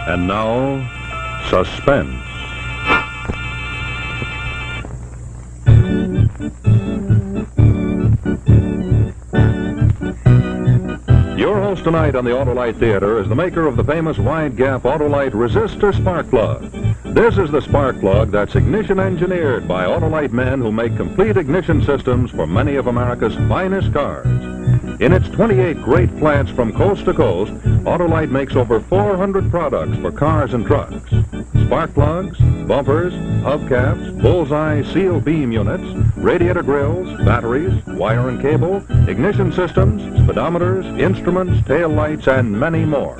And now, Suspense. Your host tonight on the Autolite Theater is the maker of the famous wide-gap Autolite resistor spark plug. This is the spark plug that's ignition engineered by Autolite men who make complete ignition systems for many of America's finest cars. In its 28 great plants from coast to coast, Autolite makes over 400 products for cars and trucks. Spark plugs, bumpers, hubcaps, bullseye seal beam units, radiator grills, batteries, wire and cable, ignition systems, speedometers, instruments, tail lights, and many more.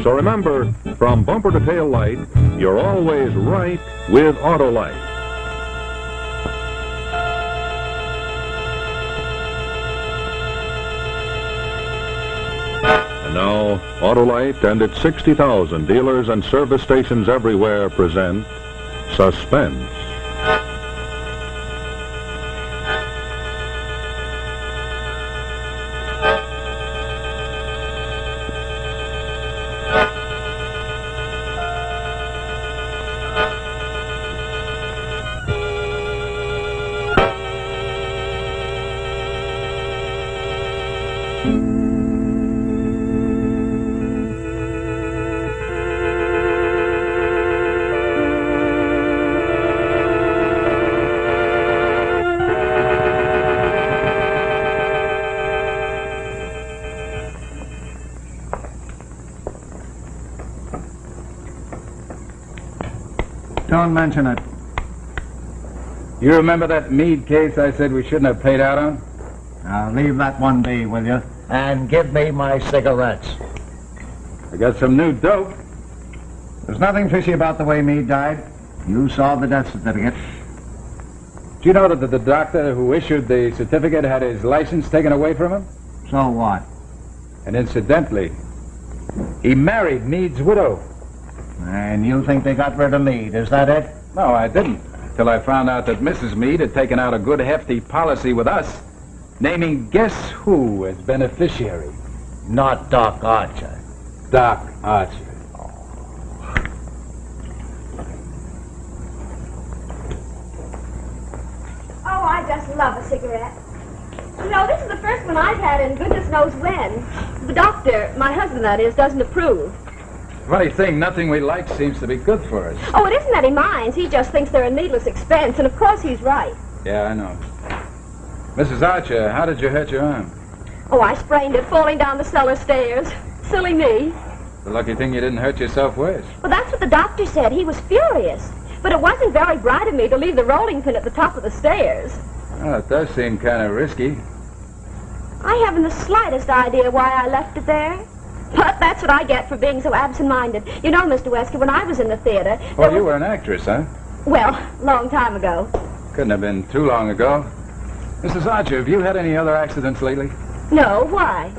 So remember, from bumper to tail light, you're always right with Autolite. Now, Autolite and its 60,000 dealers and service stations everywhere present Suspense. Don't mention it. You remember that Meade case I said we shouldn't have paid out on? Now, leave that one be, will you? And give me my cigarettes. I got some new dope. There's nothing fishy about the way Meade died. You saw the death certificate. Do you know that the doctor who issued the certificate had his license taken away from him? So what? And incidentally, he married Meade's widow. And you think they got rid of Meade, is that it? No, I didn't. Till I found out that Mrs. Meade had taken out a good hefty policy with us, naming guess who as beneficiary. Not Doc Archer. Doc Archer. Oh, I just love a cigarette. You know, this is the first one I've had in goodness knows when. The doctor, my husband that is, doesn't approve. Funny thing, nothing we like seems to be good for us. Oh, it isn't that he minds. He just thinks they're a needless expense, and of course he's right. Yeah, I know. Mrs. Archer, how did you hurt your arm? Oh, I sprained it falling down the cellar stairs. Silly me. The lucky thing you didn't hurt yourself worse. Well, that's what the doctor said. He was furious. But it wasn't very bright of me to leave the rolling pin at the top of the stairs. Well, it does seem kind of risky. I haven't the slightest idea why I left it there. But that's what I get for being so absent-minded. You know, Mr. Westcott, when I was in the theater... Oh, you were an actress, huh? Well, long time ago. Couldn't have been too long ago. Mrs. Archer, have you had any other accidents lately? No, why?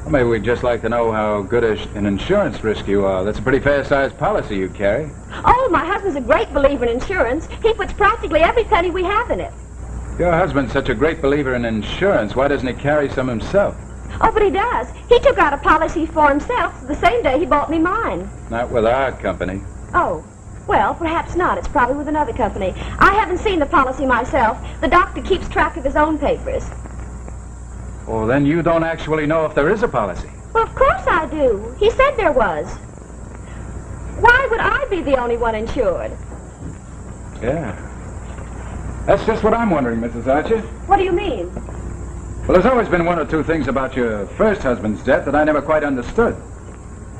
Well, maybe we'd just like to know how good an insurance risk you are. That's a pretty fair-sized policy you carry. Oh, my husband's a great believer in insurance. He puts practically every penny we have in it. Your husband's such a great believer in insurance. Why doesn't he carry some himself? Oh, but he does. He took out a policy for himself the same day he bought me mine. Not with our company. Oh, well, perhaps not. It's probably with another company. I haven't seen the policy myself. The doctor keeps track of his own papers. Well, then you don't actually know if there is a policy. Well, of course I do. He said there was. Why would I be the only one insured? Yeah. That's just what I'm wondering, Mrs. Archer. What do you mean? Well, there's always been one or two things about your first husband's death that I never quite understood.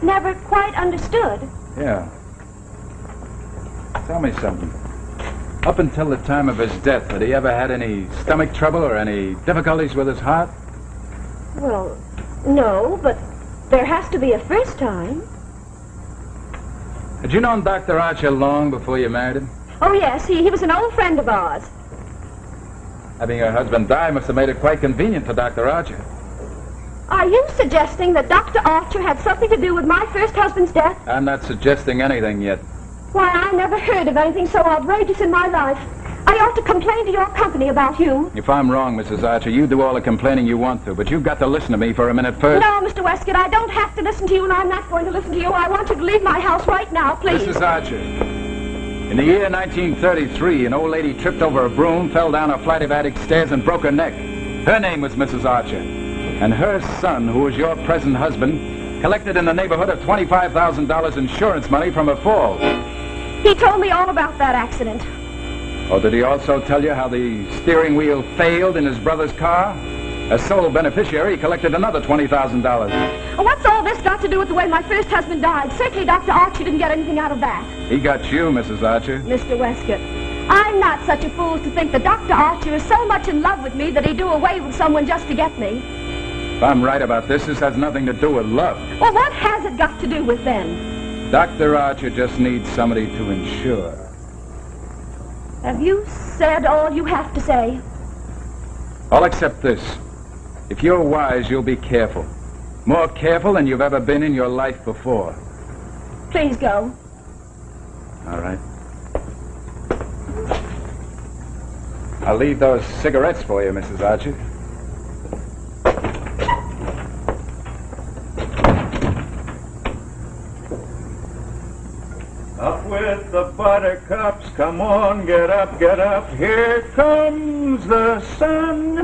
Never quite understood? Yeah. Tell me something. Up until the time of his death, had he ever had any stomach trouble or any difficulties with his heart? Well, no, but there has to be a first time. Had you known Dr. Archer long before you married him? Oh, yes, he was an old friend of ours. Having your husband die must have made it quite convenient for Dr. Archer. Are you suggesting that Dr. Archer had something to do with my first husband's death? I'm not suggesting anything yet. Why, I never heard of anything so outrageous in my life. I ought to complain to your company about you. If I'm wrong, Mrs. Archer, you do all the complaining you want to, but you've got to listen to me for a minute first. No, Mr. Westcott, I don't have to listen to you, and I'm not going to listen to you. I want you to leave my house right now, please. Mrs. Archer, in the year 1933, an old lady tripped over a broom, fell down a flight of attic stairs, and broke her neck. Her name was Mrs. Archer. And her son, who was your present husband, collected in the neighborhood of $25,000 insurance money from a fall. He told me all about that accident. Oh, did he also tell you how the steering wheel failed in his brother's car? As sole beneficiary, he collected another $20,000. What's all this got to do with the way my first husband died? Certainly Dr. Archer didn't get anything out of that. He got you, Mrs. Archer. Mr. Westcott, I'm not such a fool to think that Dr. Archer is so much in love with me that he'd do away with someone just to get me. If I'm right about this has nothing to do with love. Well, what has it got to do with then? Dr. Archer just needs somebody to insure. Have you said all you have to say? All except this. If you're wise, you'll be careful. More careful than you've ever been in your life before. Please go. All right. I'll leave those cigarettes for you, Mrs. Archer. Up with the buttercups, come on, get up, here comes the sun.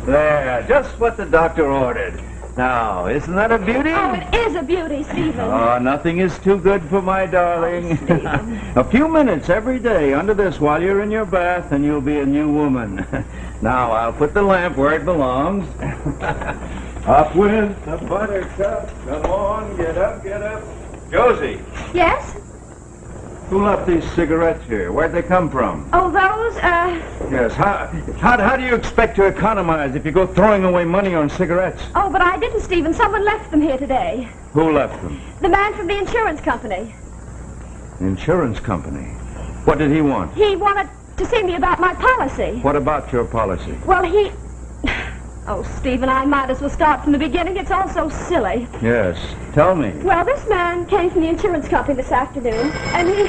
There, just what the doctor ordered. Now, isn't that a beauty? Oh, it is a beauty, Stephen. Oh, nothing is too good for my darling. Oh, Stephen. A few minutes every day under this while you're in your bath and you'll be a new woman. Now, I'll put the lamp where it belongs. Up with the buttercups, come on, get up. Josie, Yes? who left these cigarettes here? Where'd they come from? Oh, those, Yes, how do you expect to economize if you go throwing away money on cigarettes? Oh, but I didn't, Stephen. Someone left them here today. Who left them? The man from the insurance company. Insurance company. What did he want? He wanted to see me about my policy. What about your policy? Well, he... Oh, Stephen, I might as well start from the beginning. It's all so silly. Yes, tell me. Well, this man came from the insurance company this afternoon, and he...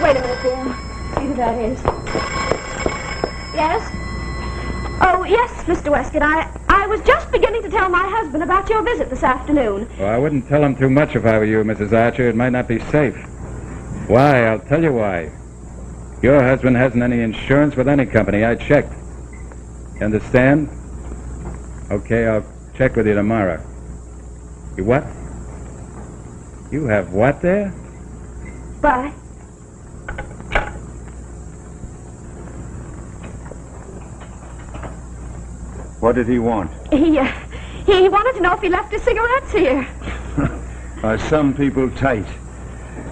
Wait a minute, dear. See who that is. Yes? Oh, yes, Mr. Westcott. I was just beginning to tell my husband about your visit this afternoon. Well, I wouldn't tell him too much if I were you, Mrs. Archer. It might not be safe. Why? I'll tell you why. Your husband hasn't any insurance with any company. I checked. You understand? Okay, I'll check with you tomorrow. You what? You have what there? Bye. What did he want? He wanted to know if he left his cigarettes here. Are some people tight?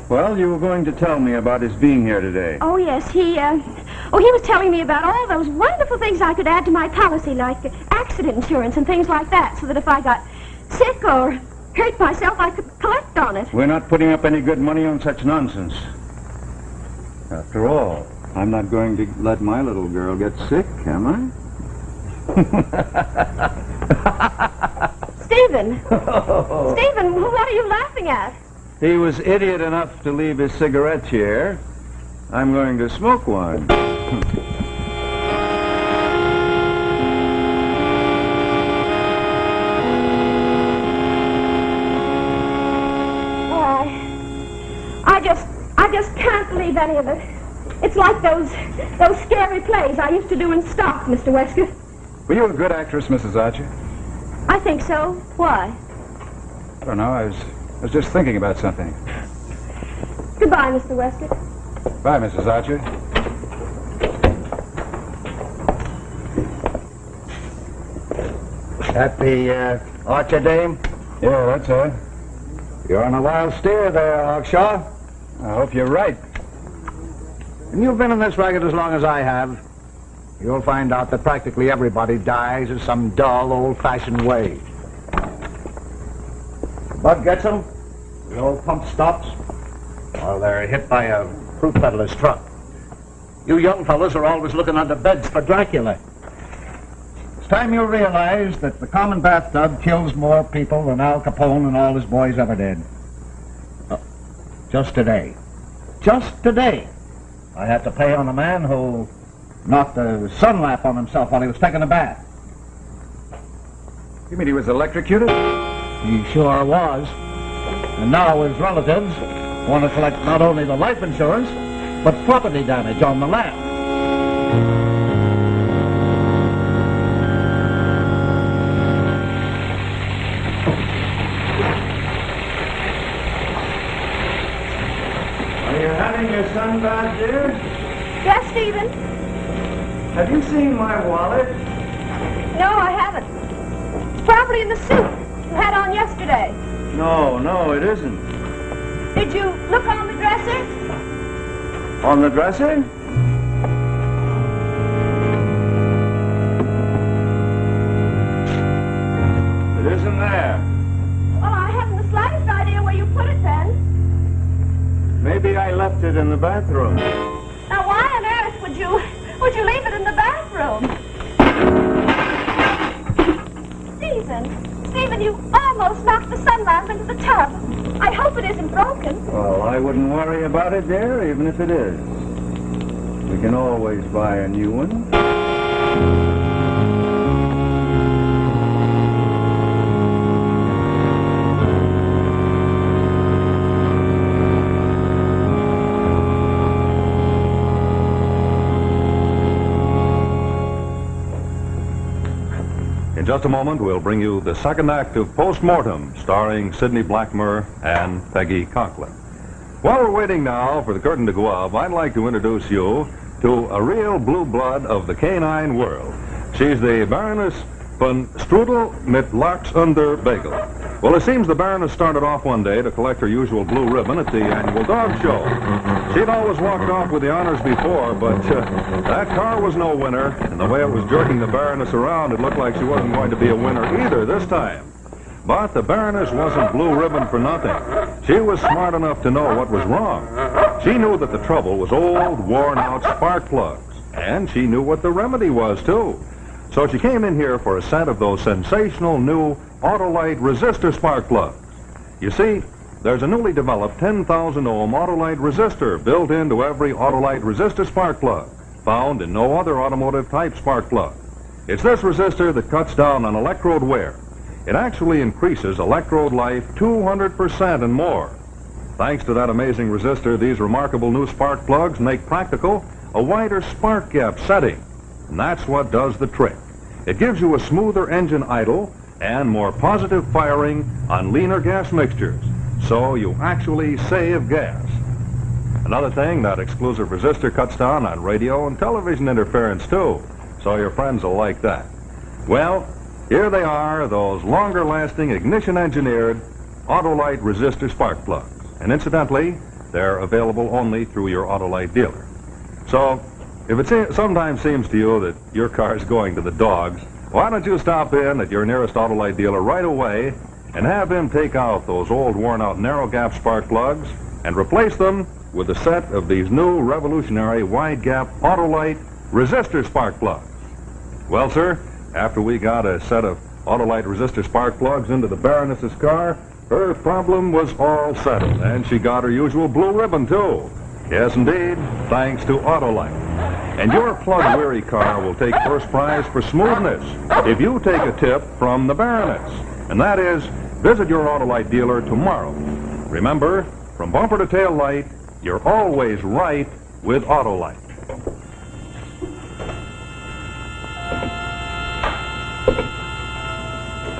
Well, you were going to tell me about his being here today. Oh, yes, he was telling me about all those wonderful things I could add to my policy, like accident insurance and things like that, so that if I got sick or hurt myself, I could collect on it. We're not putting up any good money on such nonsense. After all, I'm not going to let my little girl get sick, am I? Stephen! Stephen, what are you laughing at? He was idiot enough to leave his cigarettes here. I'm going to smoke one. I just can't believe any of it. It's like those scary plays I used to do in stock, Mr. Westcott. Were you a good actress, Mrs. Archer? I think so. Why? I don't know. I was just thinking about something. Goodbye, Mr. Westcott. Bye, Mrs. Archer. That the Archer dame? Yeah, that's her. You're on a wild steer there, Hawkshaw. I hope you're right. And you've been in this racket as long as I have. You'll find out that practically everybody dies in some dull, old-fashioned way. Bug gets them, the old pump stops, while they're hit by a fruit peddler's truck. You young fellas are always looking under beds for Dracula. It's time you realize that the common bathtub kills more people than Al Capone and all his boys ever did. Just today. Just today. I had to pay on a man who knocked the sunlamp on himself while he was taking a bath. You mean he was electrocuted? He sure was. And now his relatives want to collect not only the life insurance, but property damage on the lamp. Are you having your sunbath, dear? Yes, Stephen? Have you seen my wallet? No, I haven't. It's probably in the suit you had on yesterday. No, it isn't. Did you look on the dresser? On the dresser? It isn't there. Well, I haven't the slightest idea where you put it then. Maybe I left it in the bathroom. Now, why on earth would you leave it in the bathroom? Stephen, you almost knocked the sunlamp into the tub. I hope it isn't broken. Well, I wouldn't worry about it, dear, even if it is. We can always buy a new one. In just a moment, we'll bring you the second act of Mortem, starring Sidney Blackmer and Peggy Conklin. While we're waiting now for the curtain to go up, I'd like to introduce you to a real blue blood of the canine world. She's the Baroness von Strudel mit Lachs under Bagel. Well, it seems the Baroness started off one day to collect her usual blue ribbon at the annual dog show. She'd always walked off with the honors before, but that car was no winner, and the way it was jerking the Baroness around, it looked like she wasn't going to be a winner either this time. But the Baroness wasn't blue ribbon for nothing. She was smart enough to know what was wrong. She knew that the trouble was old, worn-out spark plugs, and she knew what the remedy was, too. So she came in here for a set of those sensational new Autolite resistor spark plugs. You see, there's a newly developed 10,000 ohm Autolite resistor built into every Autolite resistor spark plug, found in no other automotive type spark plug. It's this resistor that cuts down on electrode wear. It actually increases electrode life 200% and more. Thanks to that amazing resistor, these remarkable new spark plugs make practical a wider spark gap setting. And that's what does the trick. It gives you a smoother engine idle and more positive firing on leaner gas mixtures. So you actually save gas. Another thing, that exclusive resistor cuts down on radio and television interference too. So your friends will like that. Well, here they are, those longer-lasting, ignition-engineered Autolite resistor spark plugs. And incidentally, they're available only through your Autolite dealer. So, if it sometimes seems to you that your car's going to the dogs, why don't you stop in at your nearest Autolite dealer right away and have him take out those old worn-out narrow-gap spark plugs and replace them with a set of these new revolutionary wide-gap Autolite resistor spark plugs. Well, sir, after we got a set of Autolite resistor spark plugs into the Baroness's car, her problem was all settled, and she got her usual blue ribbon, too. Yes, indeed, thanks to Autolite. And your plug-weary car will take first prize for smoothness if you take a tip from the Baroness. And that is, visit your Autolite dealer tomorrow. Remember, from bumper to tail light, you're always right with Autolite.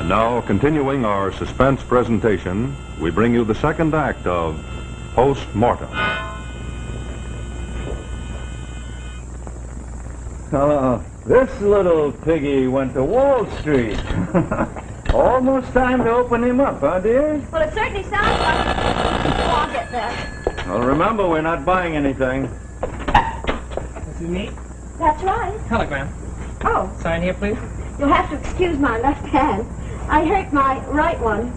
And now, continuing our suspense presentation, we bring you the second act of Mortem. This little piggy went to Wall Street. Almost time to open him up, huh, dear? Well, it certainly sounds like it. Oh, I'll get there. Well, remember, we're not buying anything. This is me. That's right. Telegram. Oh, Sign here, please. you'll have to excuse my left hand. I hurt my right one.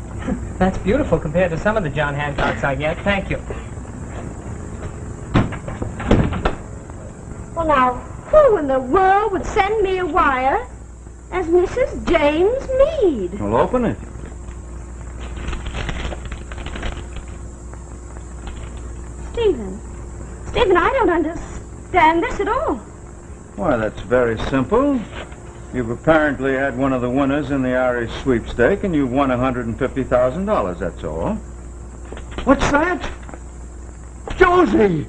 That's beautiful compared to some of the John Hancocks I get. Thank you. Well, now, who in the world would send me a wire as Mrs. James Mead? Well, open it. Stephen, I don't understand. understand this at all. Why, that's very simple. You've apparently had one of the winners in the Irish sweepstake, and you've won $150,000, that's all. What's that? Josie!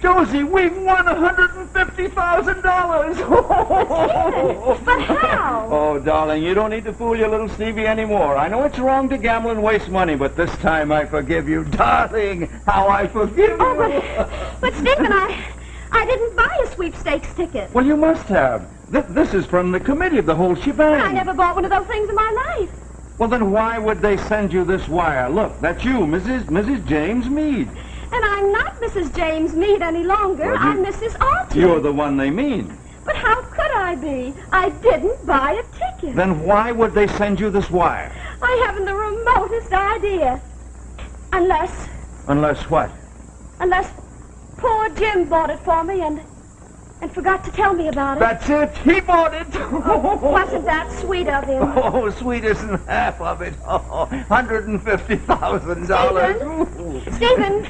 Josie, we've won $150,000! But how? Oh, darling, you don't need to fool your little Stevie anymore. I know it's wrong to gamble and waste money, but this time I forgive you. Darling, how I forgive you! But Stephen, I didn't buy a sweepstakes ticket. Well, you must have. This is from the committee of the whole shebang. I never bought one of those things in my life. Well, then why would they send you this wire? Look, that's you, Mrs. James Meade. And I'm not Mrs. James Meade any longer. Well, I'm Mrs. Alton. You're the one they mean. But how could I be? I didn't buy a ticket. Then why would they send you this wire? I haven't the remotest idea. Unless What? poor Jim bought it for me and forgot to tell me about it. That's it. He bought it. Wasn't that sweet of him? Oh, sweet isn't half of it. Oh, $150,000. Stephen,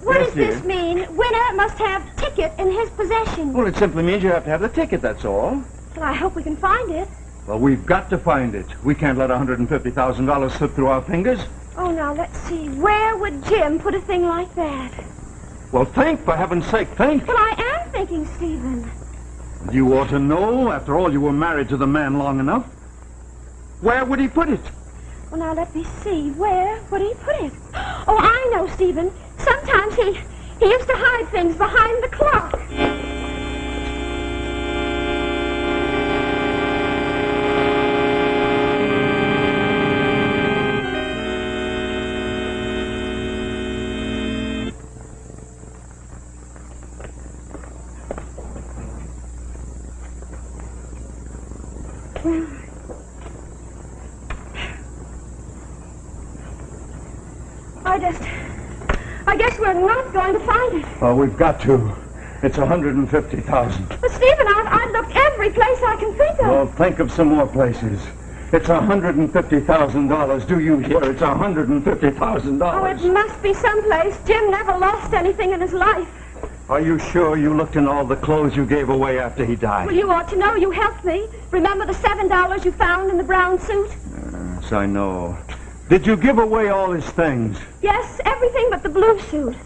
what Yes, does this mean? Winner must have ticket in his possession. Well, it simply means you have to have the ticket, that's all. Well, I hope we can find it. Well, we've got to find it. We can't let $150,000 slip through our fingers. Oh, now, let's see. Where would Jim put a thing like that? Well, think, for heaven's sake, think. Well, I am thinking, Stephen. You ought to know. After all, you were married to the man long enough. Where would he put it? Well, now, let me see. Where would he put it? Oh, I know, Stephen. Sometimes he used to hide things behind the clock. I guess we're not going to find it. Oh, we've got to. It's $150,000. But, Stephen, I've looked every place I can think of. Well, think of some more places. It's $150,000. Do you hear? It's $150,000. Oh, it must be someplace. Jim never lost anything in his life. Are you sure you looked in all the clothes you gave away after he died? Well, you ought to know. You helped me. Remember the $7 you found in the brown suit? Yes, I know. Did you give away all his things? Yes, everything but the blue suit.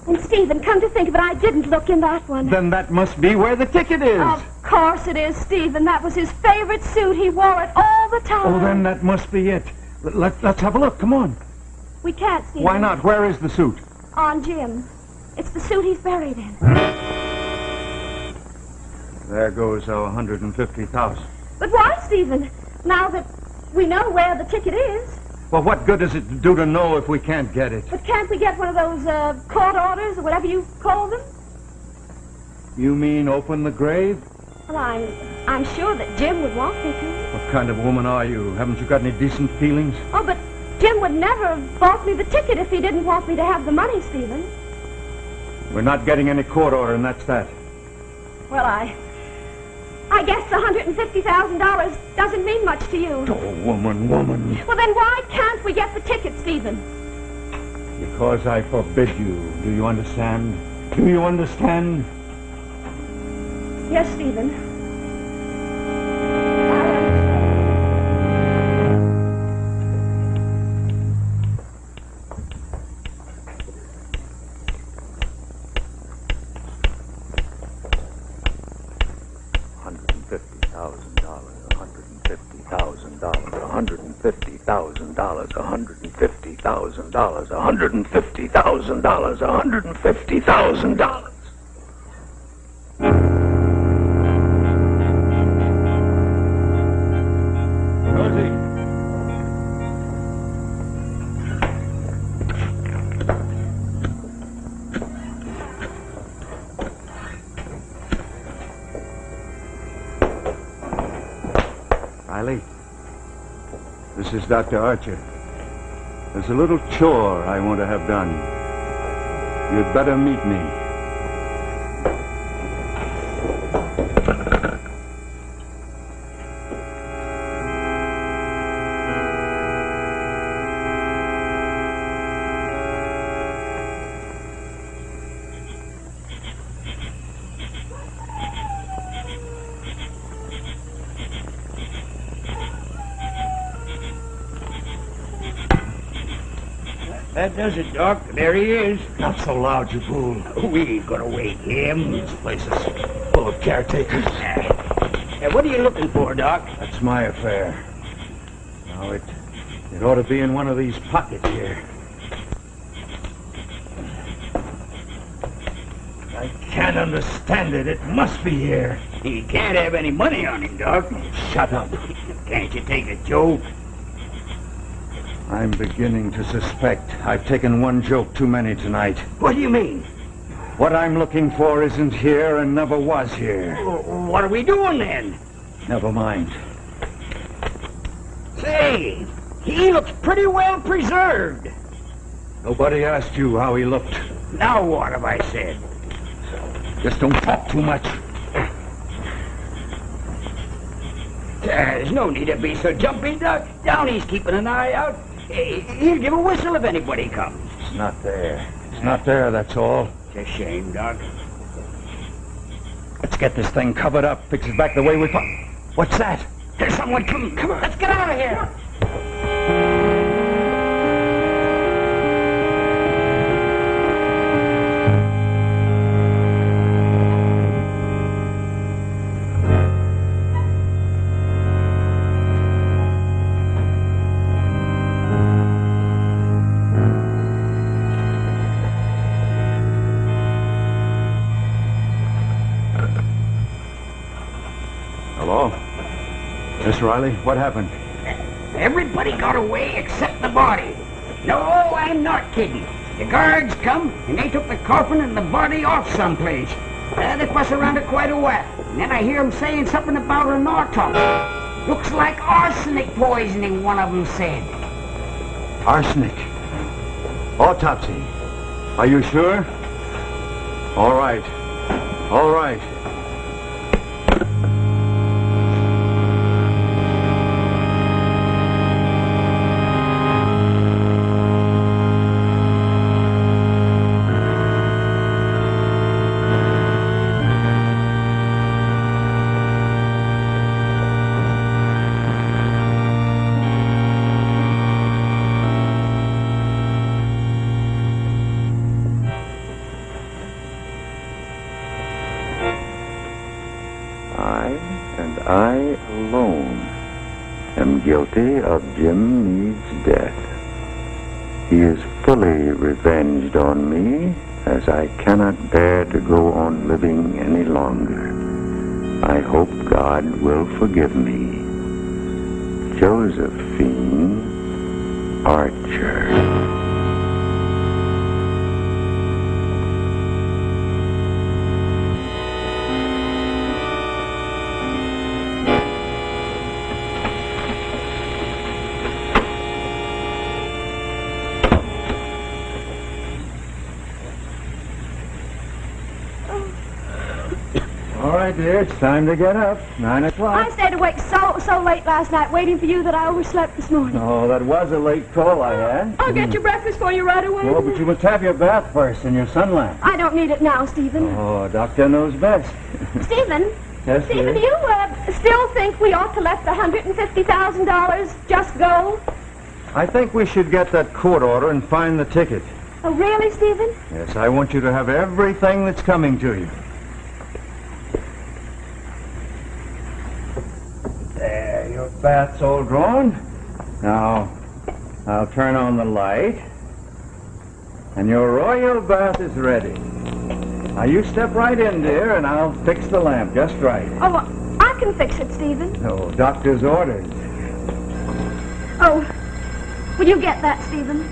And, Stephen, come to think of it, I didn't look in that one. Then that must be where the ticket is. Of course it is, Stephen. That was his favorite suit. He wore it all the time. Oh, then that must be it. Let's have a look. Come on. We can't, Stephen. Why not? Where is the suit? On Jim. It's the suit he's buried in. There goes our $150,000. But why, Stephen? Now that we know where the ticket is. Well, what good does it do to know if we can't get it? But can't we get one of those court orders or whatever you call them? You mean open the grave? Well, I'm sure that Jim would want me to. What kind of woman are you? Haven't you got any decent feelings? Oh, but Jim would never have bought me the ticket if he didn't want me to have the money, Stephen. We're not getting any court order, and that's that. Well, I guess the $150,000 doesn't mean much to you. Oh, woman. Well, then why can't we get the ticket, Stephen? Because I forbid you. Do you understand? Do you understand? Yes, Stephen. $150,000. Josie. Riley, this is Dr. Archer. There's a little chore I want to have done. You'd better meet me. That does it, Doc. There he is. Not so loud, you fool. We ain't gonna wake him. This place is full of caretakers. What are you looking for, Doc? That's my affair. Now, it ought to be in one of these pockets here. I can't understand it. It must be here. He can't have any money on him, Doc. Shut up. Can't you take it, Joe? I'm beginning to suspect I've taken one joke too many tonight. What do you mean? What I'm looking for isn't here and never was here. What are we doing then? Never mind. Say, he looks pretty well preserved. Nobody asked you how he looked. Now what have I said? Just don't talk too much. There's no need to be so jumpy, Doc. Downey's keeping an eye out. He'll give a whistle if anybody comes. It's not there. It's not there, that's all. It's a shame, Doc. Let's get this thing covered up, fix it back the way we found. What's that? There's someone coming. Come on, let's get out of here. Hello? Miss Riley, what happened? Everybody got away except the body. No, I'm not kidding. The guards come, and they took the coffin and the body off someplace. They fuss around it quite a while. And then I hear them saying something about an autopsy. Looks like arsenic poisoning, one of them said. Arsenic. Autopsy. Are you sure? All right. All right. I alone am guilty of Jim Meade's death. He is fully revenged on me, as I cannot bear to go on living any longer. I hope God will forgive me. Josephine Archer. All right, dear, it's time to get up. 9 o'clock. I stayed awake so late last night waiting for you that I overslept this morning. Oh, that was a late call I had. I'll get your breakfast for you right away. Oh, but you must have your bath first and your sunlamp. I don't need it now, Stephen. Oh, doctor knows best. Stephen? Yes, Stephen, dear? do you still think we ought to let the $150,000 just go? I think we should get that court order and find the ticket. Oh, really, Stephen? Yes, I want you to have everything that's coming to you. There, your bath's all drawn. Now, I'll turn on the light. And your royal bath is ready. Now, you step right in, dear, and I'll fix the lamp just right. Oh, I can fix it, Stephen. Oh, doctor's orders. Oh, will you get that, Stephen?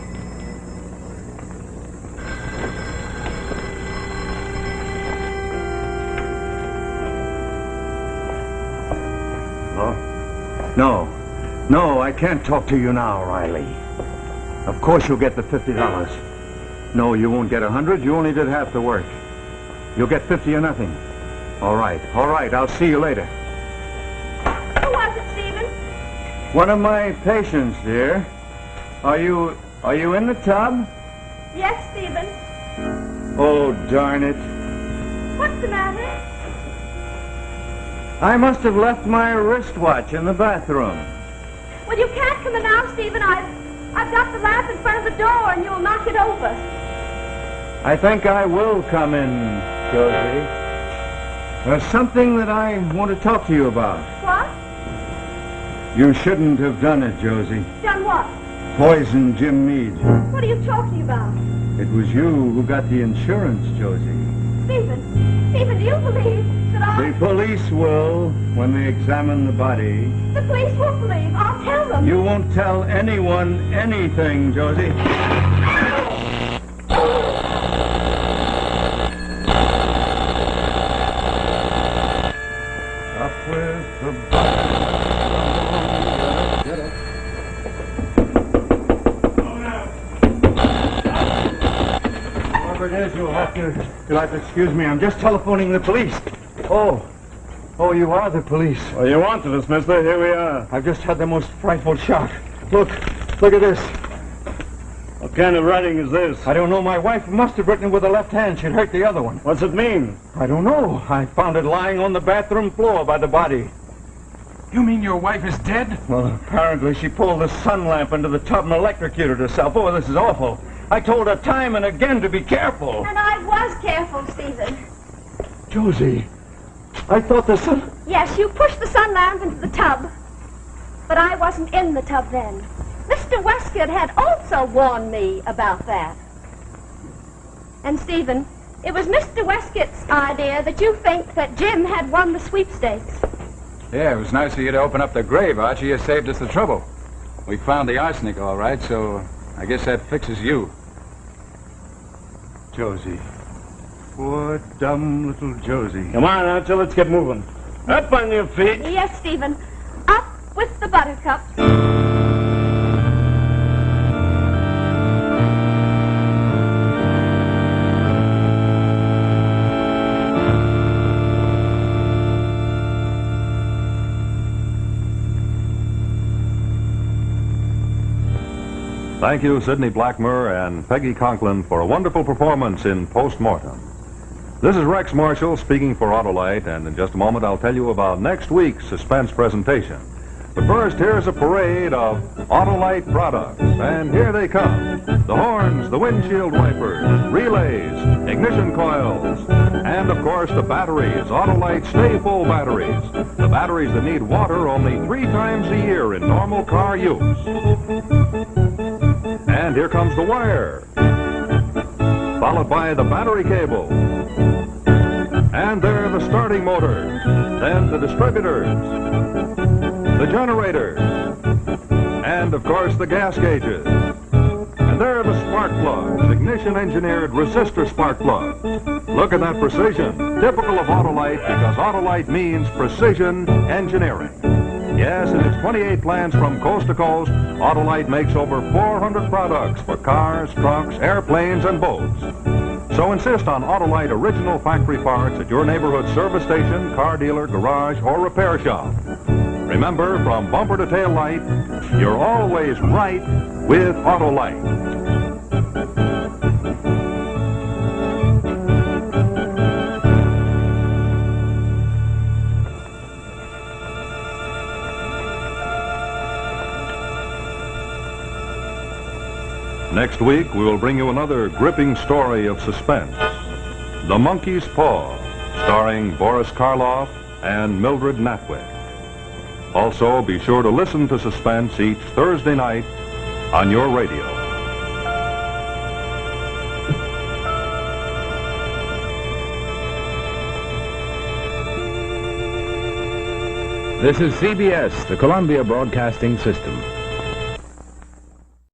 No, I can't talk to you now, Riley. Of course you'll get the $50. No, you won't get 100. You only did half the work. You'll get 50 or nothing. All right. I'll see you later. Who was it, Stephen? One of my patients, dear. Are you in the tub? Yes, Stephen. Oh, darn it. What's the matter? I must have left my wristwatch in the bathroom. Well, you can't come in now, Stephen. I've got the lamp in front of the door, and you'll knock it over. I think I will come in, Josie. There's something that I want to talk to you about. What? You shouldn't have done it, Josie. Done what? Poisoned Jim Meade. What are you talking about? It was you who got the insurance, Josie. Stephen, do you believe that I... The police will when they examine the body. The police won't believe. I'll tell them. You won't tell anyone anything, Josie. Up with the body. Get up. Whoever it is, you'll have to excuse me. I'm just telephoning the police. Oh, you are the police. Well, you wanted us, mister. Here we are. I've just had the most frightful shock. Look at this. What kind of writing is this? I don't know. My wife must have written it with the left hand. She'd hurt the other one. What's it mean? I don't know. I found it lying on the bathroom floor by the body. You mean your wife is dead? Well, apparently she pulled the sun lamp into the tub and electrocuted herself. Oh, this is awful. I told her time and again to be careful. And I was careful, Stephen. Josie, I thought the sun... Yes, you pushed the sun lamp into the tub. But I wasn't in the tub then. Mr. Westcott had also warned me about that. And, Stephen, it was Mr. Westcott's idea that you think that Jim had won the sweepstakes. Yeah, it was nice of you to open up the grave, Archie. You saved us the trouble. We found the arsenic, all right, so I guess that fixes you. Josie. Poor, dumb little Josie. Come on, Archie, let's get moving. Up on your feet. Yes, Stephen. Up with the buttercups. Thank you, Sidney Blackmer and Peggy Conklin, for a wonderful performance in Post-Mortem. This is Rex Marshall speaking for Autolite, and in just a moment I'll tell you about next week's Suspense presentation. But first, here's a parade of Autolite products, and here they come. The horns, the windshield wipers, relays, ignition coils, and of course the batteries, Autolite Stay Full batteries. The batteries that need water only 3 times a year in normal car use. And here comes the wire, followed by the battery cable. And there are the starting motors, then the distributors, the generators, and of course the gas gauges. And there are the spark plugs, ignition-engineered resistor spark plugs. Look at that precision, typical of Autolite, because Autolite means precision engineering. Yes, in its 28 plants from coast to coast, Autolite makes over 400 products for cars, trucks, airplanes, and boats. So insist on Autolite original factory parts at your neighborhood service station, car dealer, garage, or repair shop. Remember, from bumper to tail light, you're always right with Autolite. Next week, we will bring you another gripping story of suspense, The Monkey's Paw, starring Boris Karloff and Mildred Natwick. Also, be sure to listen to Suspense each Thursday night on your radio. This is CBS, the Columbia Broadcasting System.